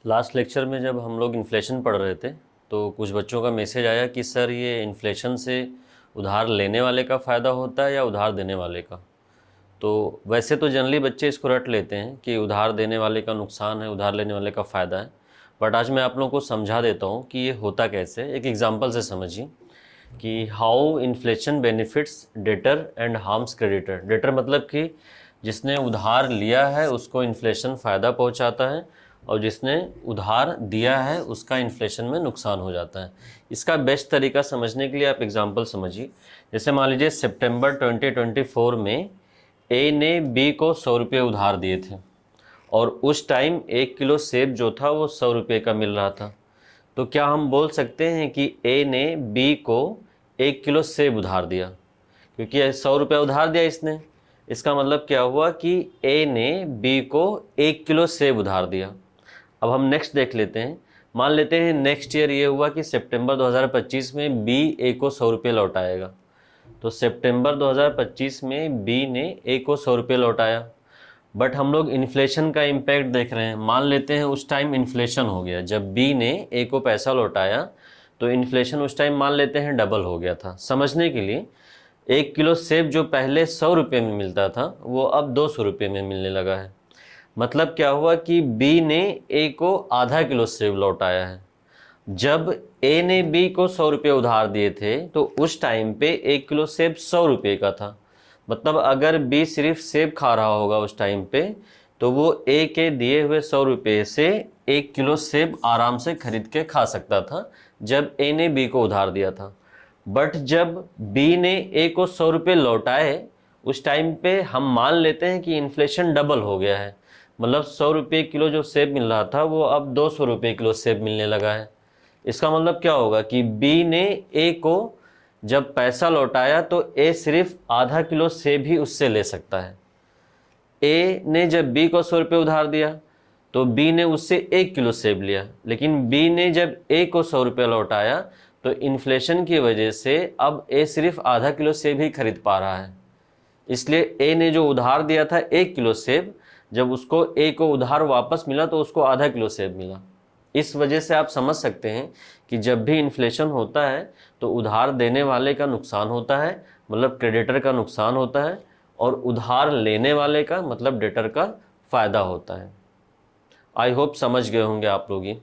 Last lecture में जब हम लोग इन्फ्लेशन पढ़ रहे थे तो कुछ बच्चों का मैसेज आया कि सर ये इन्फ्लेशन से उधार लेने वाले का फ़ायदा होता है या उधार देने वाले का। तो वैसे तो जनरली बच्चे इसको रट लेते हैं कि उधार देने वाले का नुकसान है, उधार लेने वाले का फ़ायदा है। बट आज मैं आप लोगों को समझा देता हूँ कि ये होता कैसे। एक एग्जांपल से समझिए कि how inflation benefits debtor and harms creditor. Debtor मतलब कि जिसने उधार लिया है उसको इन्फ्लेशन फ़ायदा पहुंचाता है और जिसने उधार दिया है उसका इन्फ्लेशन में नुकसान हो जाता है। इसका बेस्ट तरीका समझने के लिए आप एग्जांपल समझिए। जैसे मान लीजिए सितंबर 2024 में ए ने बी को 100 रुपये उधार दिए थे और उस टाइम 1 किलो सेब जो था वो 100 रुपये का मिल रहा था। तो क्या हम बोल सकते हैं कि ए ने बी को 1 किलो सेब उधार दिया? क्योंकि 100 रुपया उधार दिया इसने, इसका मतलब क्या हुआ कि ए ने बी को 1 किलो सेब उधार दिया। अब हम नेक्स्ट देख लेते हैं। मान लेते हैं नेक्स्ट ईयर ये हुआ कि सितंबर 2025 में बी ए को 100 रुपये लौटाएगा। तो सितंबर 2025 में बी ने ए को 100 रुपये लौटाया। बट हम लोग इन्फ्लेशन का इम्पैक्ट देख रहे हैं। मान लेते हैं उस टाइम इन्फ्लेशन हो गया, जब बी ने ए को पैसा लौटाया तो इन्फ्लेशन उस टाइम मान लेते हैं डबल हो गया था। समझने के लिए 1 किलो सेब जो पहले 100 रुपये में मिलता था वो अब 200 रुपये में मिलने लगा है। मतलब क्या हुआ कि बी ने ए को आधा किलो सेब लौटाया है। जब ए ने बी को 100 रुपये उधार दिए थे तो उस टाइम पे 1 किलो सेब 100 रुपये का था। मतलब अगर बी सिर्फ सेब खा रहा होगा उस टाइम पे तो वो ए के दिए हुए 100 रुपये से 1 किलो सेब आराम से खरीद के खा सकता था जब ए ने बी को उधार दिया था। बट जब बी ने ए को 100 रुपये लौटाए उस टाइम पे हम मान लेते हैं कि इन्फ्लेशन डबल हो गया है। मतलब 100 रुपये किलो जो सेब मिल रहा था वो अब 200 रुपये किलो सेब मिलने लगा है। इसका मतलब क्या होगा कि बी ने ए को जब पैसा लौटाया तो ए सिर्फ आधा किलो सेब ही उससे ले सकता है। ए ने जब बी को 100 रुपये उधार दिया तो बी ने उससे 1 किलो सेब लिया, लेकिन बी ने जब ए को 100 रुपये लौटाया तो इन्फ्लेशन की वजह से अब ए सिर्फ आधा किलो सेब ही खरीद पा रहा है। इसलिए ए ने जो उधार दिया था 1 किलो सेब, जब उसको ए को उधार वापस मिला तो उसको आधा किलो सेब मिला। इस वजह से आप समझ सकते हैं कि जब भी इन्फ्लेशन होता है तो उधार देने वाले का नुकसान होता है, मतलब क्रेडिटर का नुकसान होता है, और उधार लेने वाले का मतलब डेटर का फ़ायदा होता है। आई होप समझ गए होंगे आप लोग ये।